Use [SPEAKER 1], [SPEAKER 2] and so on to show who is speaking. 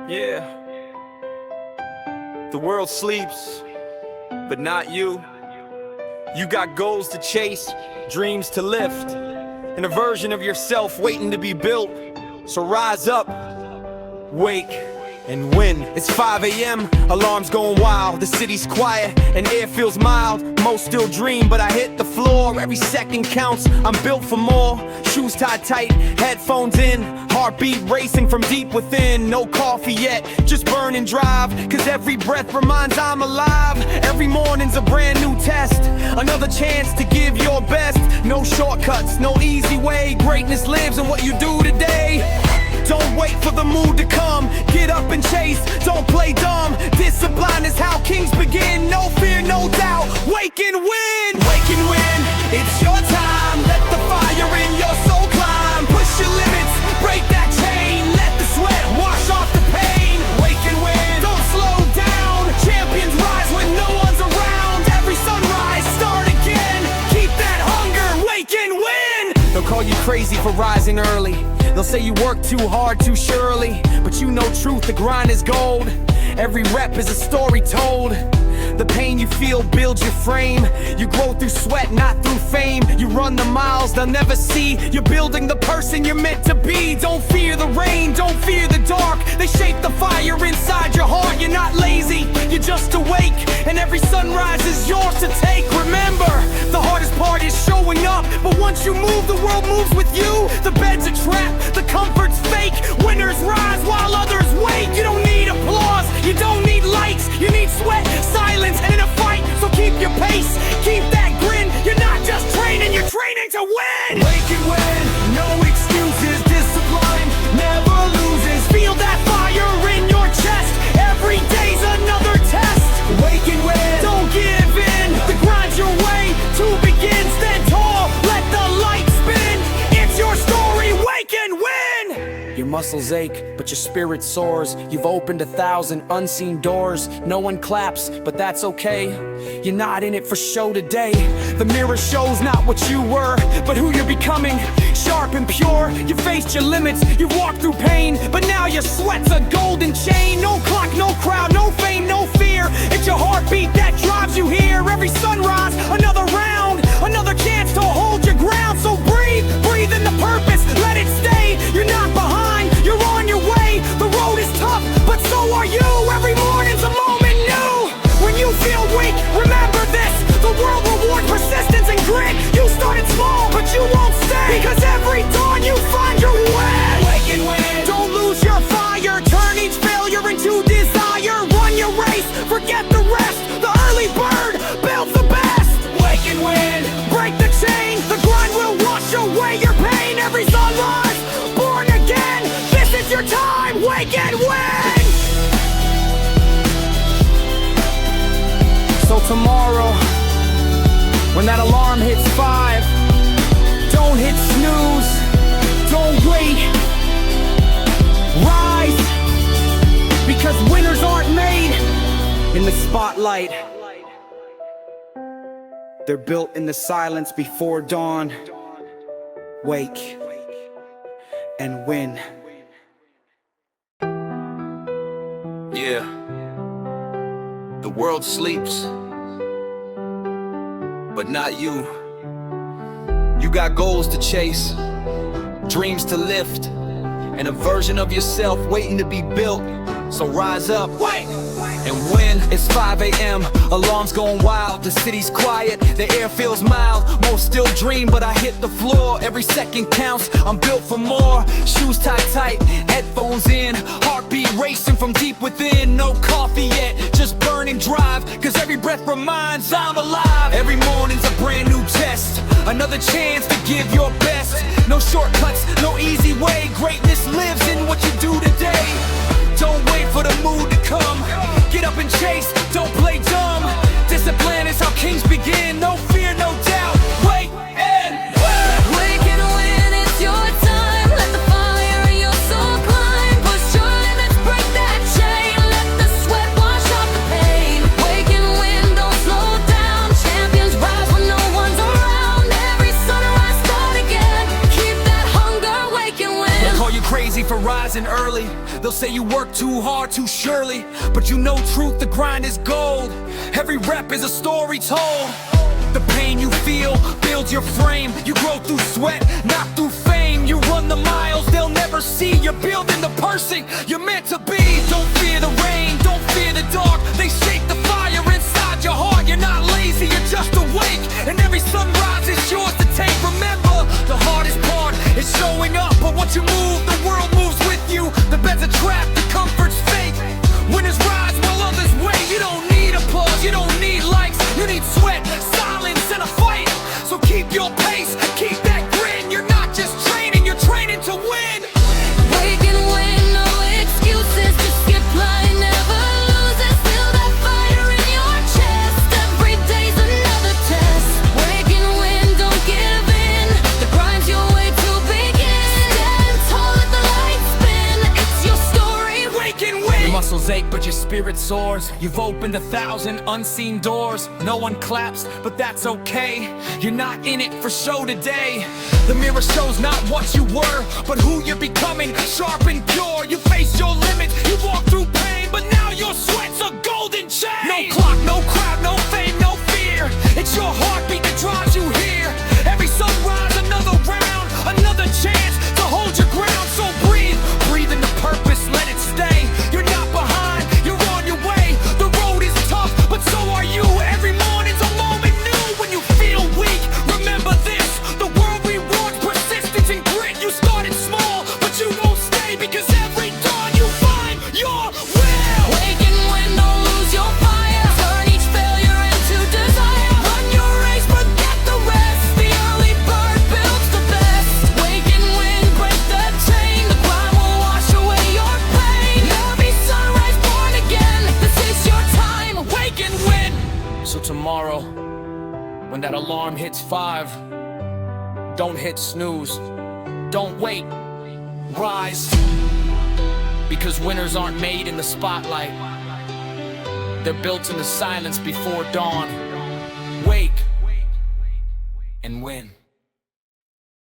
[SPEAKER 1] Yeah. The world sleeps, but not you. You got goals to chase, dreams to lift, and a version of yourself waiting to be built. So rise up, wake, and win. It's 5 a.m., alarms going wild. The city's quiet and air feels mild. Most still dream, but I hit the floor. Every second counts, I'm built for more. Shoes tied tight, headphones in, heartbeat racing from deep within. No coffee yet, just burn and drive, cause every breath reminds I'm alive. Every morning's a brand new test, another chance to give your best. No shortcuts, no easy way. Greatness lives in what you do today. Don't wait for the mood to come, get up and chase, don't play dumb. Discipline is how kings begin, no fear, no doubt, wake and win. Wake and win, it's your time, let the fire in your soul climb. Push your limits, break that chain, let the sweat wash off the pain. Wake and win, don't slow down, champions rise when no one's around. Every sunrise, start again, keep that hunger, wake and win. They'll call you crazy for rising early, they'll say you work too hard too surely, but you know truth, the grind is gold. Every rep is a story told. The pain you feel builds your frame. You grow through sweat, not through fame. You run the miles they'll never see. You're building the person you're meant to be. Don't fear the rain, don't fear the dark. They shape the fire inside your heart. You're not lazy, you're just awake, and every sunrise is yours to take. Remember, the hardest part is showing up, but once you move, the world moves with you. The bed's a trap, the comfort's fake. Winners rise while others wait. You don't need applause, you don't need likes. You need sweat, silence, and a fight. So keep your pace, keep that grin. You're not just training, you're training to win. Wake and win, no excuses. Discipline never loses. Feel that fire in your chest. Every day's another test. Wake and win, don't give in. The grind's your way to begin. Stand tall, let the light spin. It's your story, wake and win. Your muscles ache, but your spirit soars. You've opened 1,000 unseen doors. No one claps, but that's okay. You're not in it for show today. The mirror shows not what you were, but who you're becoming. Sharp and pure, you faced your limits. You've walked through pain, but now your sweat's a golden chain. No clock, no crowd, no fame, no fear. It's your heartbeat that drives you here. Every sunrise, another round, another chance to hold your ground. So breathe, breathe in the purpose, let it stay. You're not behind, you're on your way. The road is tough, but so are you. Every morning's a moment new. When you feel weak, remember this. The world rewards persistence and grit. You started small, but you won't stay, because every dawn you find your way. Wake and win, don't lose your fire. Turn each failure into desire. Run your race, forget the rest. The early bird builds the best. Wake and win, break the chain. The grind will wash away your pain. Every sunrise, born again. This is your time, wake and win. So tomorrow, when that alarm hits 5, don't hit snooze, don't wait, rise, because winners aren't made in the spotlight. They're built in the silence before dawn. Wake and win. Yeah. The world sleeps, but not you. You got goals to chase, dreams to lift, and a version of yourself waiting to be built. So rise up, wake, and win. It's 5 a.m., alarms going wild. The city's quiet, the air feels mild. Most still dream, but I hit the floor. Every second counts, I'm built for more. Shoes tied tight, headphones in, heartbeat racing from deep within. No coffee yet, just burn and drive, cause every breath reminds I'm alive. Every morning's a brand new test, another chance to give your best. No shortcuts, no easy way. Greatness lives in what you do today. Don't wait for the mood to come, get up and chase, don't play dumb. Discipline is how kings begin, no fear, no doubt, wait and win.
[SPEAKER 2] Wake and win, it's your time. Let the fire in your soul climb. Push your limits, break that chain. Let the sweat wash off the pain. Wake and win, don't slow down. Champions rise when no one's around. Every sunrise, start again. Keep that hunger, wake and win.
[SPEAKER 1] They'll call you for rising early. They'll say you work too hard, too surely, but you know truth, the grind is gold. Every rep is a story told. The pain you feel builds your frame. You grow through sweat, not through fame. You run the miles they'll never see. You're building the person you're meant to be. Don't fear the rain, don't fear the dark. They shake the fire inside your heart. You're not lazy, you're just awake, and every sunrise is yours to take. Remember, the hardest part is showing up, but once you move, the world moves with you. The bed's a trap, the comfort's fake. Winners rise while others wait. You don't need applause, you don't need likes. You need sweat, silence, and a fight. So keep your pace, keep that grin. You're not just training, you're training to win.
[SPEAKER 2] Wake and win, no excuses. Just keep flying, never loses. Feel that fire in your chest. Every day's another test. Wake and win, don't give in. The grind's your way to begin. Stand tall, let the light spin. It's your story.
[SPEAKER 1] Wake and win. Your muscles ache, but your spirit soars. You've opened 1,000 unseen doors. No one claps, but that's okay. You're not in it for show today. The mirror shows not what you were, but who you're becoming. Sharp and pure, you face your limits. You walk through pain, but now your sweat's a golden chain. No clock, no crowd, no fame, no fear. It's your heartbeat that drives you here. Every sunrise, another round, another chance to hold your ground. So breathe, breathe into purpose, let it stay. You're not behind, you're on your way. The road is tough, but so are you. Every morning's a moment new. When you feel weak, remember this: the world rewards persistence and grit. You started small, but you won't stay, because every dawn you find your will.
[SPEAKER 2] Wake and win, don't lose your fire. Turn each failure into desire. Run your race, forget the rest. The early bird builds the best. Wake and win, break the chain. The grind will wash away your pain. Every sunrise born again. This is your time.
[SPEAKER 1] Wake and win. So tomorrow, when that alarm hits 5, don't hit snooze. Don't wait. Rise. Because winners aren't made in the spotlight. They're built in the silence before dawn. Wake and win.